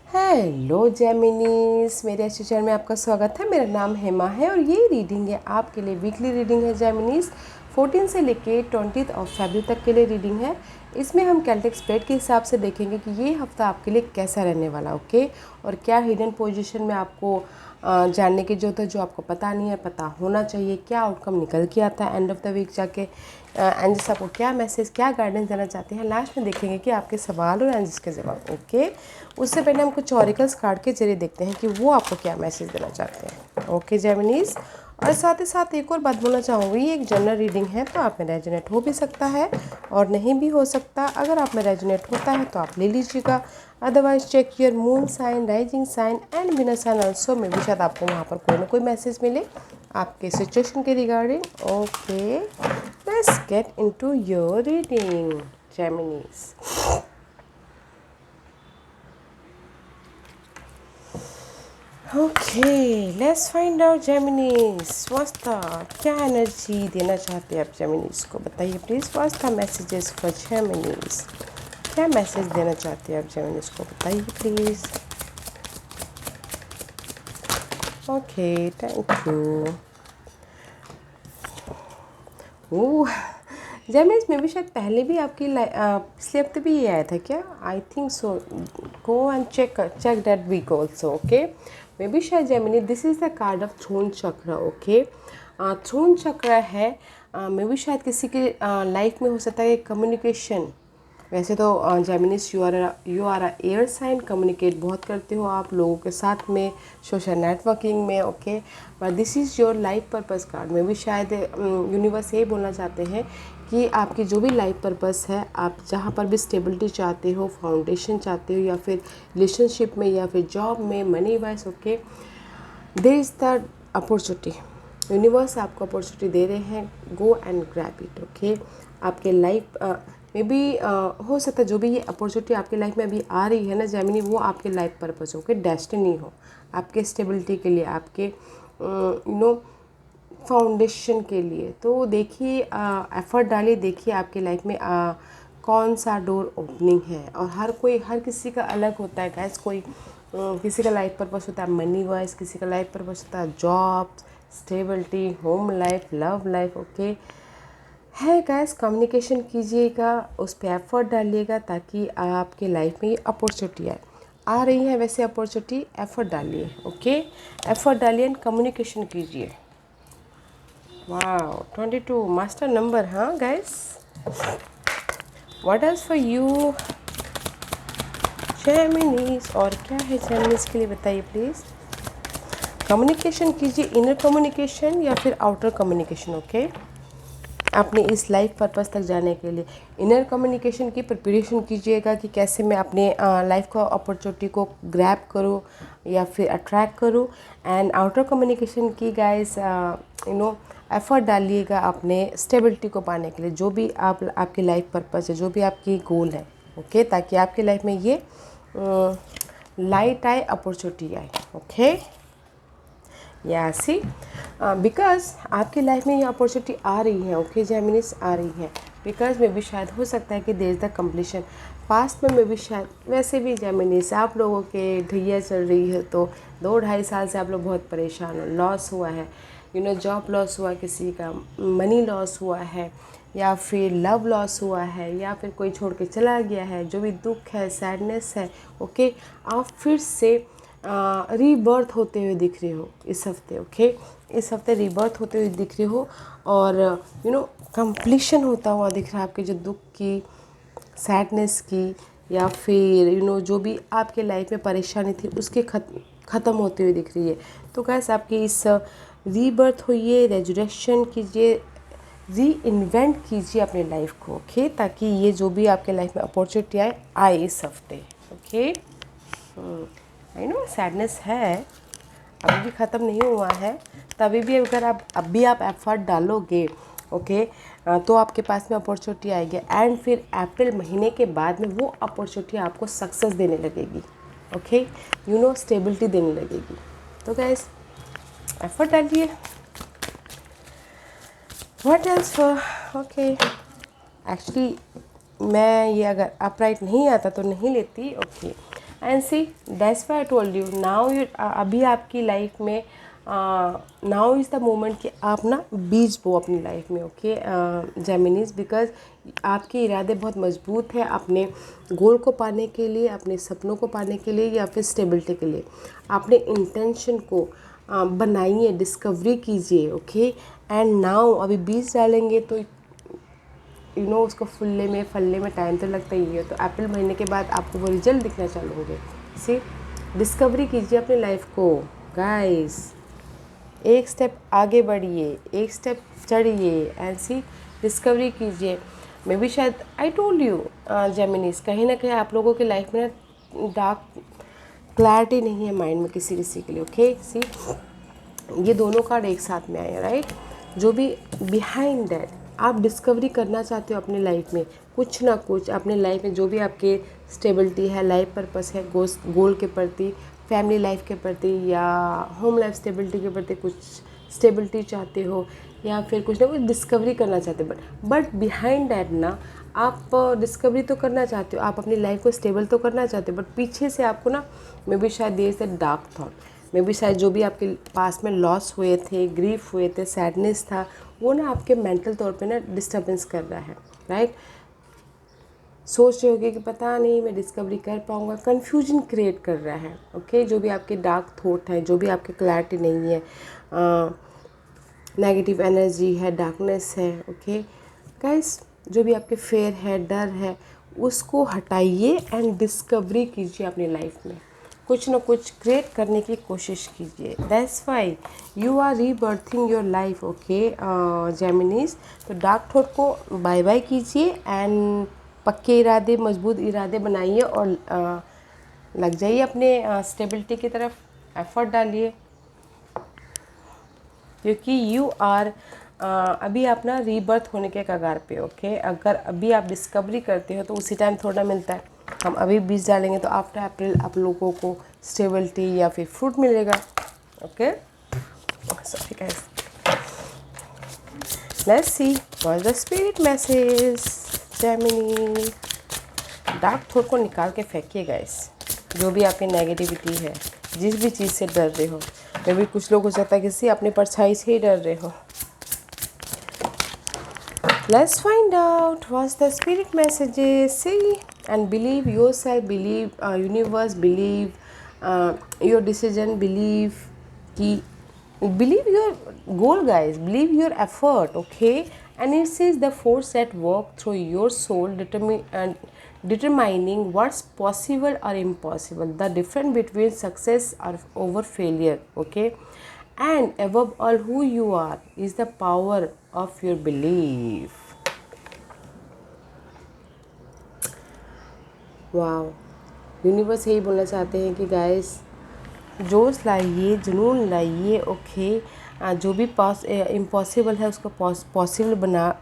Hello जेमिनीस, मेरे अच्छे channel में आपका स्वागत है। मेरा नाम हेमा है और ये रीडिंग है आपके लिए वीकली रीडिंग है जेमिनीस। 14 से लेके 20 फरवरी तक के लिए रीडिंग है। इसमें हम कैल्टिक स्प्रेड के हिसाब से देखेंगे कि ये हफ्ता आपके लिए कैसा रहने वाला, ओके। और क्या हिडन पोजीशन में आपको जानने की जरूरत है जो आपको पता नहीं है, पता होना चाहिए। क्या आउटकम निकल के आता है एंड ऑफ द वीक जाके, एंजल्स आपको क्या मैसेज, क्या गाइडेंस देना चाहते हैं। लास्ट में देखेंगे कि आपके सवाल और एंजल्स के जवाब, ओके। उससे पहले हम कुछ ऑरिकल्स कार्ड के जरिए देखते हैं कि वो आपको क्या मैसेज देना चाहते हैं, ओके जेमिनीज। और साथ ही साथ एक और बात बोलना चाहूँगी, ये एक जनरल रीडिंग है तो आप में रेजोनेट हो भी सकता है और नहीं भी हो सकता। अगर आप में रेजोनेट होता है तो आप ले लीजिएगा, otherwise check your moon sign, rising sign and winner sign also में भी शायद आपको वहाँ पर कोई ना कोई मैसेज मिले आपके सिचुएशन के regarding, okay. Let's get into your reading Geminis. Okay, let's find out Geminis. वास्ता क्या एनर्जी देना चाहते हैं आप जेमिनीज को, बताइए प्लीज़। वास्ता मैसेजेस फॉर जेमिनीज, क्या मैसेज देना चाहते हैं आप जेमिनीज को, बताइए please. Okay, thank you. Oh Geminis में भी शायद पहले भी आपकी पिछले हफ्ते भी ये आया था क्या, I think so. Go and check that week also, okay. Maybe शायद Gemini, this is the card of throat chakra, okay. Throat chakra है, मे बी शायद किसी के लाइफ में हो सकता है कम्युनिकेशन। वैसे तो Geminis you are a air sign, communicate बहुत करते हो आप लोगों के साथ में, सोशल नेटवर्किंग में, okay. But this is your life purpose card में भी शायद यूनिवर्स यही बोलना चाहते हैं कि आपकी जो भी लाइफ पर्पस है, आप जहाँ पर भी स्टेबिलिटी चाहते हो, फाउंडेशन चाहते हो, या फिर रिलेशनशिप में, या फिर जॉब में, money wise, okay, there is the opportunity. Universe आपको अपॉर्चुनिटी दे रहे हैं, go and grab it, okay. आपके लाइफ में भी हो सकता है जो भी ये अपॉर्चुनिटी आपकी लाइफ में अभी आ रही है ना जेमिनी, वो आपके लाइफ पर्पस हो, के डेस्टिनी हो, आपके स्टेबिलिटी के लिए, आपके फाउंडेशन के लिए। तो देखिए, एफर्ट डालिए, देखिए आपकी लाइफ में कौन सा डोर ओपनिंग है। और हर किसी का अलग होता है गैस। कोई किसी का लाइफ पर्पस होता है मनी वाइज, किसी का लाइफ पर्पस होता है job, stability, home life, love life, okay है गैस। कम्युनिकेशन कीजिएगा, उस पर एफर्ट डालिएगा ताकि आपके लाइफ में ये अपॉर्चुनिटी आ रही है। वैसे अपॉर्चुनिटी एफर्ट डालिए, ओके। एफर्ट डालिए एंड कम्युनिकेशन कीजिए। वाओ, 22 मास्टर नंबर, हाँ guys. What else for you Geminis, और क्या है जेमिनीज के लिए, बताइए प्लीज़। कम्युनिकेशन कीजिए, इनर कम्युनिकेशन या फिर आउटर कम्युनिकेशन, ओके। अपने इस लाइफ पर्पस तक जाने के लिए इनर कम्युनिकेशन की प्रिपरेशन कीजिएगा कि कैसे मैं अपने लाइफ को अपॉर्चुनिटी को ग्रैब करूँ या फिर अट्रैक्ट करूँ। एंड आउटर कम्युनिकेशन की गाइस एफर्ट डालिएगा अपने स्टेबिलिटी को पाने के लिए, जो भी आपकी लाइफ पर्पस है, जो भी आपकी गोल है, ओके, ताकि आपकी लाइफ में ये लाइट आए, अपॉर्चुनिटी आए, ओके। या सी बिकॉज आपकी लाइफ में ये अपॉर्चुनिटी आ रही है, ओके जेमिनीस, आ रही है। बिकॉज में भी शायद हो सकता है कि there is the completion. Past में भी शायद, वैसे भी जेमिनीस आप लोगों के ढैया चल रही है तो 2-2.5 साल से आप लोग बहुत परेशान हो, लॉस हुआ है, जॉब लॉस हुआ, किसी का मनी लॉस हुआ है, या फिर लव लॉस हुआ है, या फिर कोई छोड़ के चला गया है, जो भी दुख है, सैडनेस है, ओके। आप फिर से रीबर्थ होते हुए दिख रहे हो इस हफ्ते, ओके। इस हफ्ते रीबर्थ होते हुए दिख रहे हो और कंप्लीशन होता हुआ दिख रहा है आपके जो दुख की, सैडनेस की, या फिर जो भी आपके लाइफ में परेशानी थी उसके ख़त्म होते हुए दिख रही है। तो गैस आपकी इस रीबर्थ हुई है, रेजुरेक्शन कीजिए, री इन्वेंट कीजिए अपनी लाइफ को, ओके, ताकि ये जो भी आपके लाइफ में अपॉर्चुनिटी आए इस हफ्ते, ओके। आई नो सैडनेस है, अभी भी ख़त्म नहीं हुआ है, तभी भी अगर आप एफर्ट डालोगे, ओके, तो आपके पास में अपॉर्चुनिटी आएगी। एंड फिर अप्रैल महीने के बाद में वो अपॉर्चुनिटी आपको सक्सेस देने लगेगी, ओके, स्टेबिलिटी देने लगेगी। तो गाइस एफर्ट डालिए। What else for, okay. Actually मैं ये अगर अपराइट नहीं आता तो नहीं लेती, okay. And see that's why I told you now you अभी आपकी लाइफ में नाउ इज़ द मोमेंट कि आप ना बीज बो अपनी लाइफ में, ओके जेमिनीज, बिकॉज आपके इरादे बहुत मजबूत है अपने गोल को पाने के लिए, अपने सपनों को पाने के लिए या फिर स्टेबिलिटी के लिए। अपने इंटेंशन को बनाइए, डिस्कवरी कीजिए, ओके। एंड नाउ अभी बीज डालेंगे तो उसको फलने में टाइम तो लगता ही है, तो अप्रैल महीने के बाद आपको वो रिजल्ट दिखना चालू होंगे। सी डिस्कवरी कीजिए अपनी लाइफ को गाइस, एक स्टेप आगे बढ़िए, एक स्टेप चढ़िए एंड सी डिस्कवरी कीजिए। मे बी शायद आई टोल्ड यू जेमिनीज, कहीं ना कहीं आप लोगों की लाइफ में डार्क क्लैरिटी नहीं है माइंड में किसी किसी के लिए, ओके। सी ये दोनों कार्ड एक साथ में आए, राइट। जो भी बिहाइंड दैट आप डिस्कवरी करना चाहते हो अपनी लाइफ में, कुछ ना कुछ अपने लाइफ में, जो भी आपके स्टेबिलिटी है, लाइफ पर्पस है, गोल के प्रति, फैमिली लाइफ के प्रति या होम लाइफ स्टेबिलिटी के प्रति कुछ स्टेबिलिटी चाहते हो या फिर कुछ ना कुछ डिस्कवरी करना चाहते हो, बट बिहाइंड दैट ना आप डिस्कवरी तो करना चाहते हो, आप अपनी लाइफ को स्टेबल तो करना चाहते हो, बट पीछे से आपको ना मे बी शायद there is a dark thought, maybe शायद जो भी आपके पास में लॉस हुए थे, ग्रीफ हुए थे, सैडनेस था, वो ना आपके मेंटल तौर पे ना डिस्टर्बेंस कर रहा है, राइट। सोच रहे होगे कि पता नहीं मैं डिस्कवरी कर पाऊँगा, कन्फ्यूजन क्रिएट कर रहा है, ओके। जो भी आपके डार्क थॉट हैं, जो भी आपकी क्लैरिटी नहीं है, नेगेटिव एनर्जी है, डार्कनेस है, ओके गाइस, जो भी आपके फेयर है, डर है, उसको हटाइए एंड डिस्कवरी कीजिए अपनी लाइफ में, कुछ ना कुछ क्रिएट करने की कोशिश कीजिए। That's why you are rebirthing your life, okay Geminis. तो डार्क थॉट को बाय बाय कीजिए एंड पक्के इरादे, मजबूत इरादे बनाइए और लग जाइए अपने स्टेबिलिटी की तरफ, एफर्ट डालिए, क्योंकि यू आर अभी आप ना रीबर्थ होने के कगार पे, ओके। अगर अभी आप डिस्कवरी करते हो तो उसी टाइम थोड़ा मिलता है, हम अभी बीज डालेंगे तो आफ्टर अप्रैल आप लोगों को स्टेबिलिटी या फिर फ्रूट मिलेगा, okay. Sorry guys, let's see what the spirit message Gemini. Dark thought को निकाल के फेंकिए गाइस, जो भी आपकी नेगेटिविटी है, जिस भी चीज़ से डर रहे हो, मे भी कुछ लोग हो सकता है किसी अपनी परछाई से ही डर रहे हो। Let's find out what's the spirit messages. See and believe yourself, believe universe, believe your decision, believe your goal, guys. Believe your effort, okay? And it says the force at work through your soul, determining what's possible or impossible. The difference between success or over failure, okay? And above all, who you are is the power of your belief. Wow, universe यही बोलना चाहते हैं कि guys जोश लाइए, जुनून लाइए, okay. जो भी इम्पॉसिबल है उसको पॉसिबल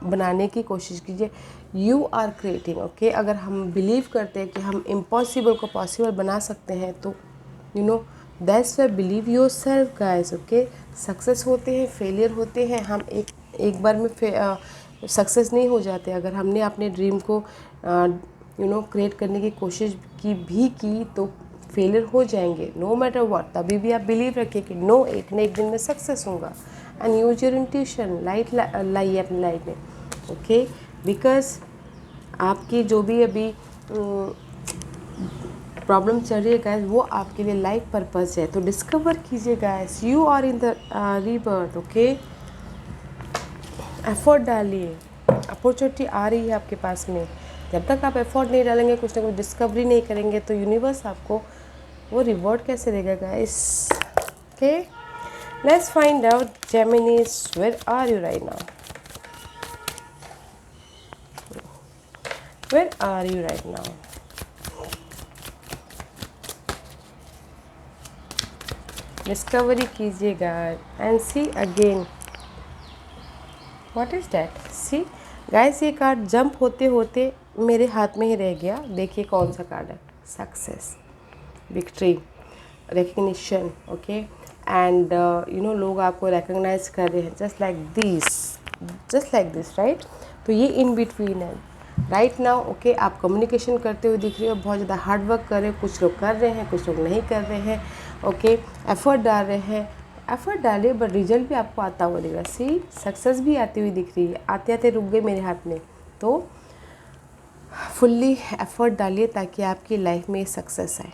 बनाने की कोशिश कीजिए। You are creating, okay. अगर हम बिलीव करते हैं कि हम इम्पॉसिबल को पॉसिबल बना सकते हैं तो that's why believe your self guys, okay. Success होते हैं, फेलियर होते हैं, हम एक बार में सक्सेस नहीं हो जाते। अगर हमने अपने ड्रीम को क्रिएट करने की कोशिश की तो फेलियर हो जाएंगे, नो मैटर व्हाट। तभी भी आप बिलीव रखिए कि नो, एक न एक दिन में सक्सेस होगा। And use your intuition, light लाइए अपनी लाइफ में, ओके। बिकॉज आपकी जो भी अभी प्रॉब्लम चल रही है गाइस, वो आपके लिए लाइफ पर्पस है, तो डिस्कवर कीजिए guys, you are in the rebirth, okay. Effort डालिए, अपॉर्चुनिटी आ रही है आपके पास में। जब तक आप एफर्ट नहीं डालेंगे, कुछ ना कुछ डिस्कवरी नहीं करेंगे, तो यूनिवर्स आपको वो रिवॉर्ड कैसे देगा guys, okay. Let's find out Geminis, where are you right now, where are you right now. Discovery कीजिएगा and see again what is that. See guys, ये कार्ड जंप होते होते मेरे हाथ में ही रह गया। देखिए कौन सा कार्ड है, success, victory, recognition, okay. And लोग आपको रिकग्नाइज कर रहे हैं, जस्ट लाइक दिस राइट। तो ये इन बिटवीन है, राइट नाउ ओके। आप कम्युनिकेशन करते हुए दिख रहे हो, बहुत ज़्यादा हार्ड वर्क कर रहे हो, कुछ लोग कर रहे हैं, कुछ लोग नहीं कर रहे हैं ओके। एफर्ट डाल रहे हैं, एफर्ट डालिए बट रिजल्ट भी आपको आता हुआ दिख रहा है। सी सक्सेस भी आती हुई दिख रही है, आते आते रुक गए मेरे हाथ में। तो फुल्ली एफर्ट डालिए ताकि आपकी लाइफ में सक्सेस आए।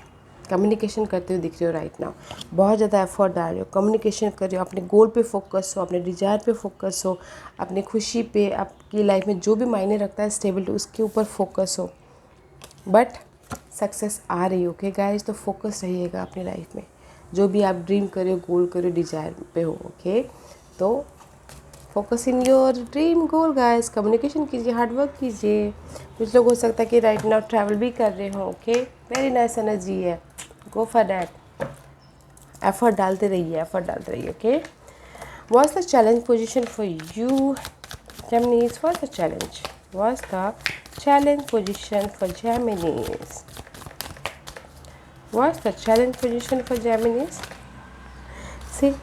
कम्युनिकेशन करते हुए दिख रहे हो राइट नाउ, बहुत ज़्यादा एफर्ट डाल रहे हो, कम्युनिकेशन कर रहे हो, अपने गोल पे फोकस हो, अपने डिज़ायर पे फोकस हो, अपनी खुशी पे, आपकी लाइफ में जो भी मायने रखता है स्टेबिलिटी, उसके ऊपर फोकस हो। बट सक्सेस आ रही है ओके गाइस। तो फोकस रहिएगा अपनी लाइफ में, जो भी आप ड्रीम करो, गोल करो, डिज़ायर पे हो ओके। तो focus in your dream goal guys. Communication कीजिए, हार्ड वर्क कीजिए। कुछ लोग हो सकता है कि राइट नाउ ट्रैवल भी कर रहे हो ओके, वेरी नाइस एनर्जी है, गो फॉर दैट। एफर्ट डालते रहिए, एफर्ट डालते रहिए okay. What's the challenge position for you Geminis? What's the challenge? What's the challenge position for Geminis? What's the challenge position for Geminis? See,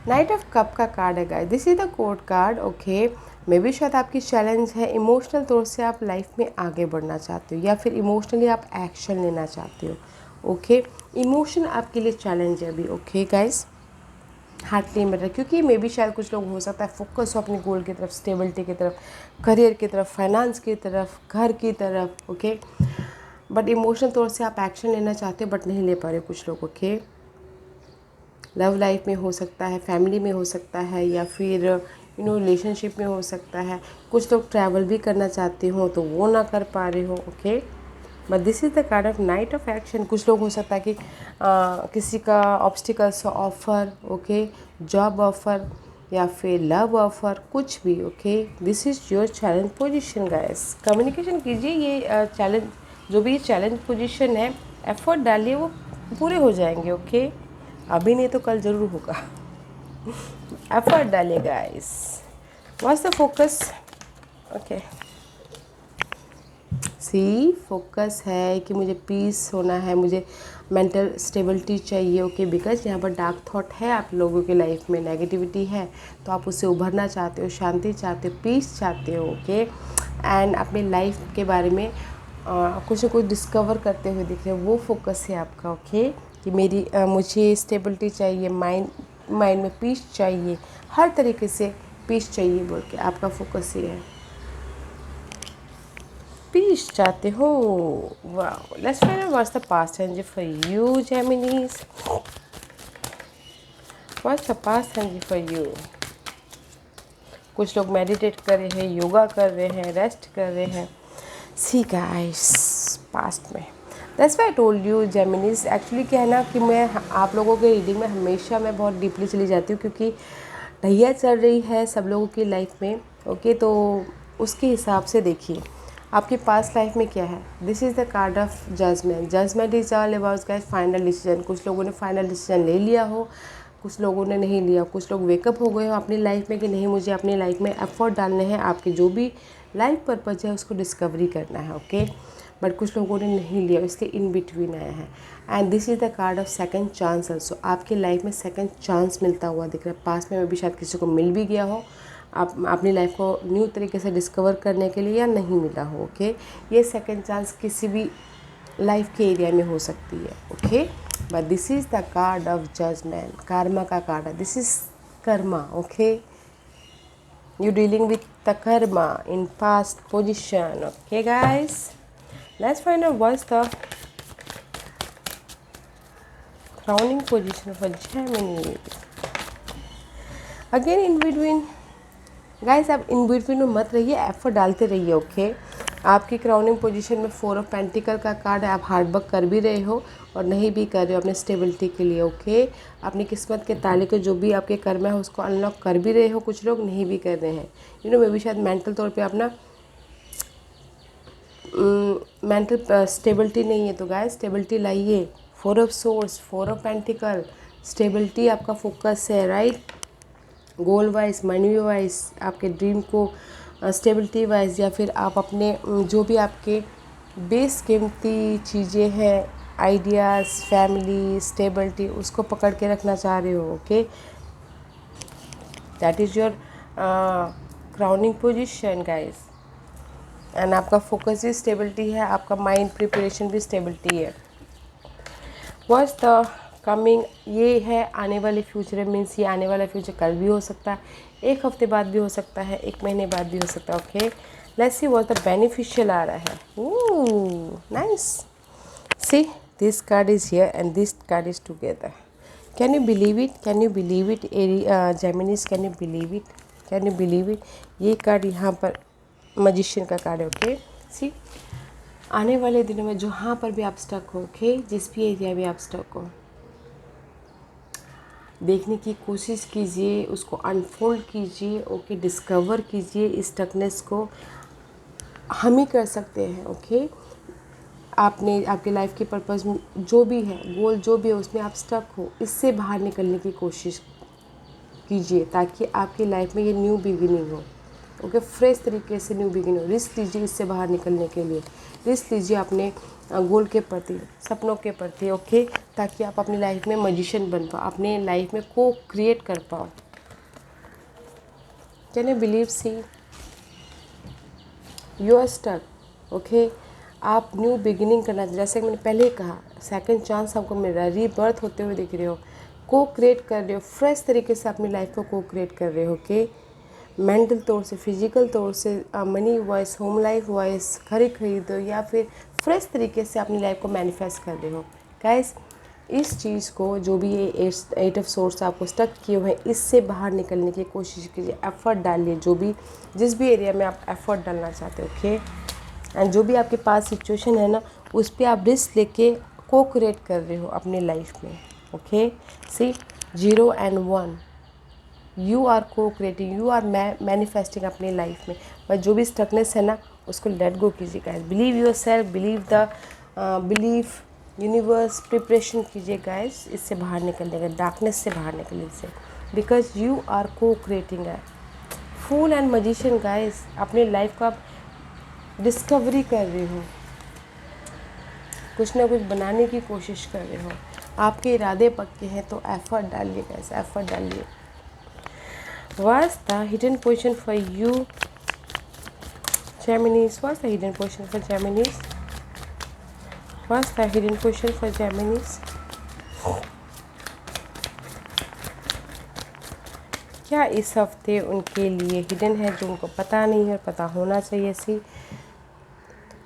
knight of cup का card है guys, this is the court card okay. मे भी शायद आपकी challenge है, emotional तौर से आप लाइफ में आगे बढ़ना चाहते हो या फिर इमोशनली आप एक्शन लेना चाहते हो ओके। इमोशन आपके लिए चैलेंज है अभी ओके गाइस, हार्टली मैटर, क्योंकि मे भी शायद कुछ लोग हो सकता है फोकस हो अपने गोल की तरफ, स्टेबिलिटी की तरफ, करियर की तरफ, फाइनेंस की तरफ, घर की तरफ ओके। बट इमोशनल तौर से आप एक्शन लेना चाहते हो बट नहीं ले पा रहे कुछ लोग ओके। लव लाइफ में हो सकता है, फैमिली में हो सकता है, या फिर रिलेशनशिप में हो सकता है। कुछ लोग ट्रैवल भी करना चाहते हो तो वो ना कर पा रहे हो okay. But this is the card of night of action. कुछ लोग हो सकता है कि किसी का obstacles offer okay, job offer या फिर लव ऑफर, कुछ भी okay. This is your challenge position guys. Communication कीजिए, ये चैलेंज, जो भी चैलेंज पोजीशन है, एफर्ट डालिए, वो पूरे हो जाएंगे ओके। अभी नहीं तो कल ज़रूर होगा। एफर्ट डालिए guys. What's the focus okay. See focus है कि मुझे पीस होना है, मुझे मेंटल स्टेबिलिटी चाहिए ओके। बिकॉज यहाँ पर डार्क थॉट है, आप लोगों के लाइफ में नेगेटिविटी है, तो आप उससे उभरना चाहते हो, शांति चाहते हो, पीस चाहते हो ओके। एंड अपनी लाइफ के बारे में कुछ न कुछ डिस्कवर करते हुए दिख रहे हो, वो फोकस है आपका ओके। कि मुझे स्टेबिलिटी चाहिए, माइंड में पीस चाहिए, हर तरीके से पीस चाहिए बोल के आपका फोकस ये है, पीस चाहते हो। वाह, let's find out what's the past energy for you Geminis. What's the past energy for you. कुछ लोग मेडिटेट कर रहे हैं, योगा कर रहे हैं, रेस्ट कर रहे हैं। सी गाइस, पास्ट में that's why I told you Geminis. Actually क्या है ना कि मैं आप लोगों के रीडिंग में हमेशा मैं बहुत डीपली चली जाती हूँ, क्योंकि ढैया चल रही है सब लोगों की लाइफ में ओके। तो उसके हिसाब से देखिए आपके पास लाइफ में क्या है। This is the card of judgment. Judgment is all about guys final decision. कुछ लोगों ने फाइनल डिसीजन ले लिया हो, कुछ लोगों ने नहीं लिया। कुछ लोग वेकअप हो गए हो अपनी लाइफ में कि नहीं, मुझे अपनी लाइफ में एफर्ट डालने हैं, आपके जो भी लाइफ पर्पज़ है उसको डिस्कवरी करना है ओके। बट कुछ लोगों ने नहीं लिया, इसलिए इन बिटवीन आया है। And this is the card of second chance also. आपकी लाइफ में सेकंड चांस मिलता हुआ दिख रहा है। पास में भी शायद किसी को मिल भी गया हो, आप अपनी लाइफ को न्यू तरीके से डिस्कवर करने के लिए, या नहीं मिला हो ओके। ये सेकंड चांस किसी भी लाइफ के एरिया में हो सकती है okay. But this is the card of judgment, karma का कार्ड है। This is karma okay. You dealing with the karma in past position okay guys. Let's find out what's the crowning position for Gemini. Again in between, guys आप in between में मत रहिए, effort डालते रहिए okay. आपकी crowning position में 4 of pentacle का card है। आप हार्ड वर्क कर भी रहे हो और नहीं भी कर रहे हो अपने स्टेबिलिटी के लिए ओके। अपनी किस्मत के ताले को जो भी आपके कर्म है उसको अनलॉक कर भी रहे हो, कुछ लोग नहीं भी कर रहे हैं। मे भी शायद मेंटल तौर पे अपना मेंटल स्टेबिलिटी नहीं है, तो गाइस स्टेबिलिटी लाइए। 4 of source, 4 of pentacle, stability आपका फोकस है राइट। गोल वाइज, मनी वाइज, आपके ड्रीम को स्टेबिलिटी वाइज, या फिर आप अपने जो भी आपके बेस कीमती चीज़ें हैं, आइडियाज़, फैमिली, स्टेबिलिटी, उसको पकड़ के रखना चाह रहे हो okay. That is your crowning position guys. And आपका फोकस भी स्टेबिलिटी है, आपका माइंड प्रिपरेशन भी स्टेबिलिटी है। व्हाट्स द कमिंग, ये है आने वाले फ्यूचर, मीन्स ये आने वाला फ्यूचर कल भी हो सकता है, एक हफ्ते बाद भी हो सकता है, एक महीने बाद भी हो सकता है। Okay, let's see what the beneficial आ रहा है। Nice, see this card is here and this card is together. Can you believe it, can you believe it Geminis, can you believe it, can you believe it. ये card यहाँ पर magician का card है। Okay, सी आने वाले दिनों में जहाँ पर भी आप स्टक हो, ओके, जिस भी एरिया में आप स्टक हो, देखने की कोशिश कीजिए, उसको अनफोल्ड कीजिए। ओके, डिस्कवर कीजिए इस स्टकनेस को। हम ही कर सकते हैं। ओके, आपने आपके लाइफ के पर्पस जो भी है, गोल जो भी है, उसमें आप स्टक हो, इससे बाहर निकलने की कोशिश कीजिए ताकि आपकी लाइफ में ये न्यू बिगिनिंग हो। ओके, फ्रेश तरीके से न्यू बिगिनिंग हो। रिस्क लीजिए इससे बाहर निकलने के लिए, रिस्क लीजिए अपने गोल के प्रति, सपनों के प्रति। ओके, ताकि आप अपनी लाइफ में मजिशियन बन पाओ, अपने लाइफ में को क्रिएट कर पाओ। Can you believe, see you are stuck. Okay, आप न्यू बिगिनिंग करना, जैसे मैंने पहले ही कहा, सेकंड चांस आपको मिल रहा है, रीबर्थ होते हुए दिख रहे हो, को क्रिएट कर रहे हो, फ्रेश तरीके से अपनी लाइफ को क्रिएट कर रहे हो। ओके, मेंटल तौर से, फिजिकल तौर से, money wise, home life wise, खरीदो या फिर फ्रेश तरीके से अपनी लाइफ को मैनिफेस्ट कर रहे हो। गाइस, इस चीज़ को, जो भी ये 8 ऑफ सोर्स आपको स्टक किए हुए हैं, इससे बाहर निकलने की कोशिश कीजिए, एफर्ट डालिए, जो भी जिस भी एरिया में आप एफर्ट डालना चाहते हो। ओके, एंड जो भी आपके पास सिचुएशन है ना, उस पर आप रिस्क लेके को क्रिएट कर रहे हो अपनी लाइफ में। Okay, see 0 and 1, you are को क्रिएटिंग, यू आर मैनिफेस्टिंग अपनी लाइफ में। बस जो भी स्टकनेस है ना, उसको लेट गो कीजिए guys. Believe your self, believe universe, preparation कीजिए गाइस, इससे बाहर निकलने का, डार्कनेस से बाहर निकलने से, बिकॉज यू आर को क्रिएटिंग है। फूल एंड मजिशियन गाइस, अपनी लाइफ को आप डिस्कवरी कर रहे हो, कुछ ना कुछ बनाने की कोशिश कर रहे हो, आपके इरादे पक्के हैं, तो एफर्ट डालिए गाइस, एफर्ट डालिए। What's the hidden position for you, Geminis? What's the hidden position for Geminis? What's the hidden position for Geminis? क्या इस हफ्ते उनके लिए हिडन है, जो उनको पता नहीं है और पता होना चाहिए? See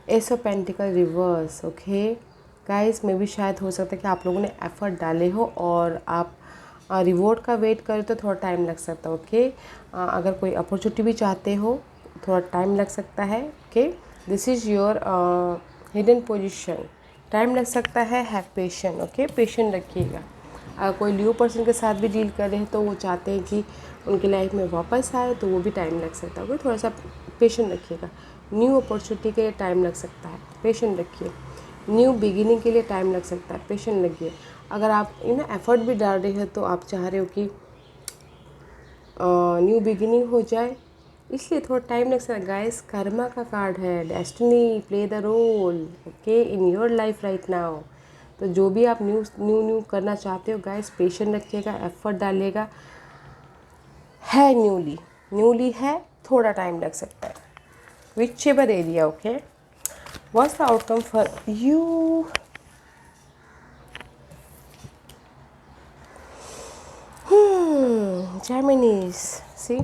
ace of pentacles reverse. Okay guys, में भी शायद हो सकता है कि आप लोगों ने एफर्ट डाले हो और आप रिवॉर्ड का वेट करें तो थोड़ा टाइम लग सकता है। ओके, अगर कोई अपॉर्चुनिटी भी चाहते हो, थोड़ा टाइम लग सकता है। Okay, this is your hidden position, time लग सकता है, हैव पेशेंस। ओके, पेशेंट रखिएगा। अगर कोई न्यू पर्सन के साथ भी डील कर रहे हैं तो वो चाहते हैं कि उनकी लाइफ में वापस आए, तो वो भी टाइम लग सकता है। ओके, थोड़ा सा पेशेंट रखिएगा। न्यू अपॉर्चुनिटी के लिए टाइम लग सकता है, पेशेंट रखिए। न्यू बिगिनिंग के लिए टाइम लग सकता है, पेशेंट लगिए। अगर आप एफर्ट भी डाल रहे हो तो आप चाह रहे हो कि न्यू बिगिनिंग हो जाए, इसलिए थोड़ा टाइम लग सकता है। गाइस, कर्मा का कार्ड है, destiny play the role okay in your life right now. तो जो भी आप न्यू करना चाहते हो गाइस, पेशेंट रखिएगा, एफर्ट डालिएगा। है न्यूली है, थोड़ा टाइम लग सकता है, whichever area. Okay, what's the outcome for you? Geminis, see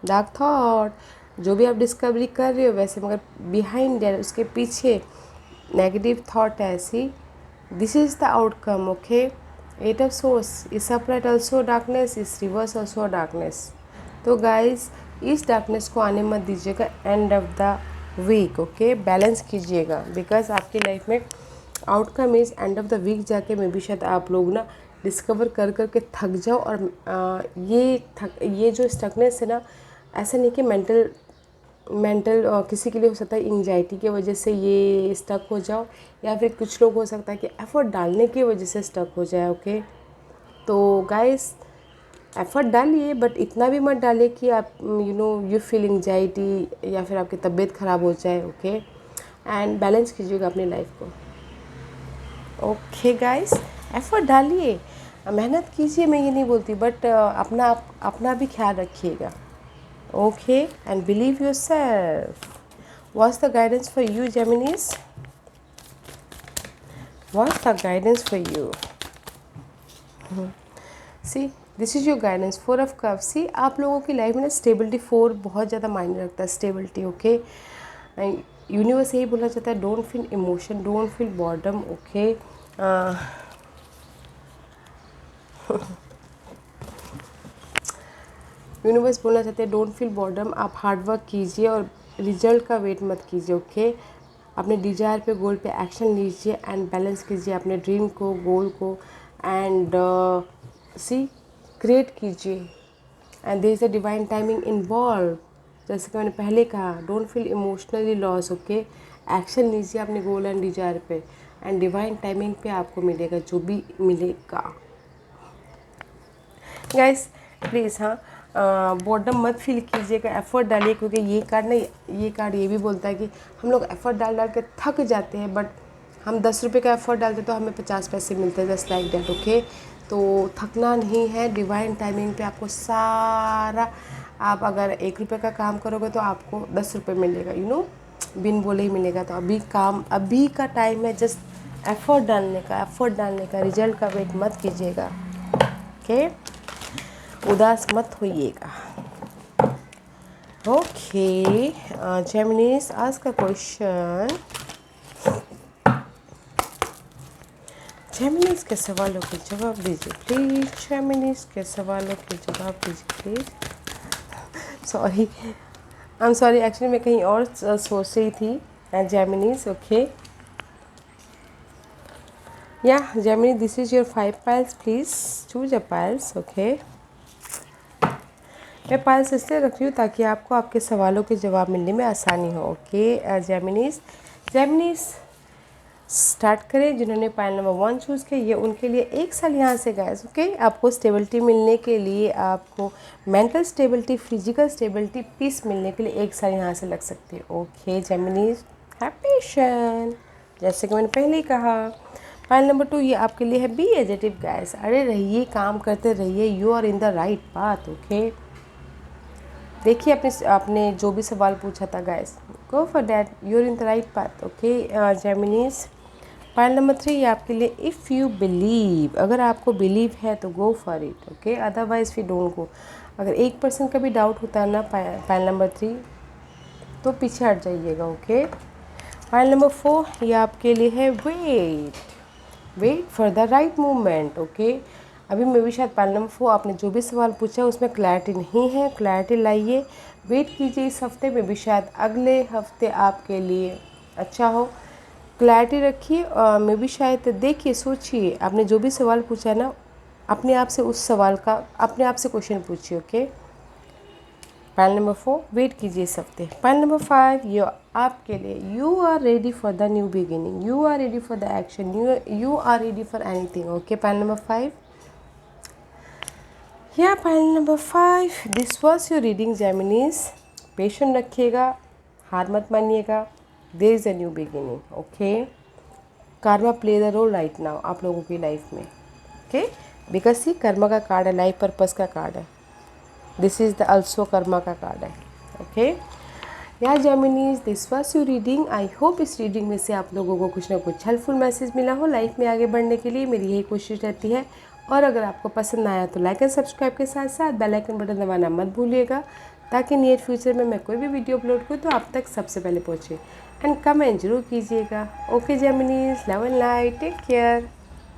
dark thought, जो भी आप डिस्कवरी कर रहे हो वैसे, मगर बिहाइंड है, उसके पीछे नेगेटिव थॉट है। See this is the outcome. Okay, 8 of swords is separate also darkness, is reverse also darkness. तो गाइज, इस डार्कनेस को आने मत दीजिएगा end of the week. Okay, balance कीजिएगा, बिकॉज आपकी लाइफ में outcome is end of the week जाके में भी शायद आप लोग ना डिस्कवर कर के थक जाओ। और ये जो स्टकनेस है ना, ऐसा नहीं कि मेंटल किसी के लिए हो सकता है एंजाइटी की वजह से ये स्टक हो जाओ, या फिर कुछ लोग हो सकता है कि एफर्ट डालने की वजह से स्टक हो जाए। ओके, तो गाइस, एफर्ट डालिए, बट इतना भी मत डालिए कि आप यू फील एंजाइटी या फिर आपकी तबीयत ख़राब हो जाए। ओके, एंड बैलेंस कीजिएगा अपनी लाइफ को। ओके गाइस, एफर्ट डालिए, मेहनत कीजिए, मैं ये नहीं बोलती, बट अपना भी ख्याल रखिएगा। Okay, and believe your self. What's the guidance for you, Geminis? What's the guidance for you? See, this is your guidance. 4 of cups. See, आप लोगों की लाइफ में ना स्टेबिलिटी 4 बहुत ज़्यादा मायने रखता है। Stability, okay. यूनिवर्स यही बोलना चाहता है, don't feel emotion, don't feel boredom, okay. Universe बोलना चाहते हैं डोंट फील बॉर्डम। आप हार्डवर्क कीजिए और रिजल्ट का वेट मत कीजिए, ओके। अपने डिज़ायर पे, गोल पे एक्शन लीजिए एंड बैलेंस कीजिए अपने ड्रीम को, गोल को, एंड सी क्रिएट कीजिए। And there is a divine timing involve. जैसे कि मैंने पहले कहा, don't feel emotionally loss, okay. Action लीजिए अपने गोल एंड डिज़ायर पे, एंड डिवाइन टाइमिंग पे आपको मिलेगा जो भी मिलेगा। गाइस प्लीज़, हाँ, बॉर्डम मत फील कीजिएगा, एफर्ट डालिए, क्योंकि ये कार्ड ये भी बोलता है कि हम लोग एफर्ट डाल के थक जाते हैं, बट हम 10 रुपये का एफर्ट डालते तो हमें 50 पैसे मिलते हैं, जस्ट लाइक डैट, ओके। तो थकना नहीं है, डिवाइन टाइमिंग पे आपको सारा, आप अगर 1 रुपये का काम करोगे तो आपको 10 रुपये मिलेगा, बिन बोले ही मिलेगा। तो अभी का टाइम है जस्ट एफर्ट डालने का, रिजल्ट का वेट मत कीजिएगा, ओके। उदास मत होइएगा, okay. Geminis, ask a question. Geminis के सवालों के जवाब दीजिए प्लीज। जेमिनीज के सवालों के जवाब दीजिए please. Sorry, I am sorry, actually मैं कहीं और सोच रही थी। जेमिनीज, ओके। या Gemini, this is your 5 piles, please choose a piles, okay. मैं पाइल्स इसलिए रख रही हूँ ताकि आपको आपके सवालों के जवाब मिलने में आसानी हो, ओके। जेमिनीज स्टार्ट करें। जिन्होंने पाइल नंबर 1 चूज़ किया, ये उनके लिए 1 साल यहाँ से गाइस, ओके। आपको स्टेबिलिटी मिलने के लिए, आपको mental stability, physical stability, peace मिलने के लिए 1 साल यहाँ से लग सकती है, ओके। जेमिनीज, हैव पेशेंस, जैसे कि मैंने पहले ही कहा। पाइल नंबर 2, ये आपके लिए है बी एजेटिव गाइस। अरे रहिए, काम करते रहिए, you are in the right path, okay. देखिए आपने जो भी सवाल पूछा था guys, go for that, you are in the right path, okay. Geminis, pile number 3, ये आपके लिए इफ़ यू बिलीव, अगर आपको बिलीव है तो go for it, okay. Otherwise we don't go. अगर 1% का भी डाउट होता है ना पाइल नंबर 3, तो पीछे हट जाइएगा, ओके। पाइल नंबर 4, ये आपके लिए है wait for the right movement, okay. अभी मैं भी शायद पाइल नंबर 4, आपने जो भी सवाल पूछा है उसमें क्लैरिटी नहीं है, क्लैरिटी लाइए, वेट कीजिए इस हफ्ते में भी, शायद अगले हफ्ते आपके लिए अच्छा हो। क्लैरिटी रखिए, मैं भी शायद देखिए, सोचिए, आपने जो भी सवाल पूछा है ना, अपने आप से उस सवाल का अपने आप से क्वेश्चन पूछिए, ओके। पाइल नंबर 4, वेट कीजिए इस हफ्ते। पाइल नंबर 5, ये आपके लिए, you are ready for the new beginning, you are ready for the action, you are ready for anything, okay. Pile number 5, या pile number 5, this was your reading Geminis. Patience रखिएगा, हार मत मानिएगा, there is a new beginning, okay. Karma play the role right now आप लोगों की life में, okay. Because सी, कर्मा का कार्ड है, लाइफ पर्पस का कार्ड है, this is the also karma का कार्ड है, ओके। या Geminis, this was your reading. I hope इस रीडिंग में से आप लोगों को कुछ ना कुछ हेल्पफुल मैसेज मिला हो लाइफ में आगे बढ़ने के लिए। मेरी यही कोशिश रहती है, और अगर आपको पसंद आया तो लाइक एंड सब्सक्राइब के साथ साथ बेल आइकन बटन दबाना मत भूलिएगा, ताकि नियर फ्यूचर में मैं कोई भी वीडियो अपलोड करूँ तो आप तक सबसे पहले पहुँचे। एंड कमेंट जरूर कीजिएगा, okay Geminis, love and light, take care.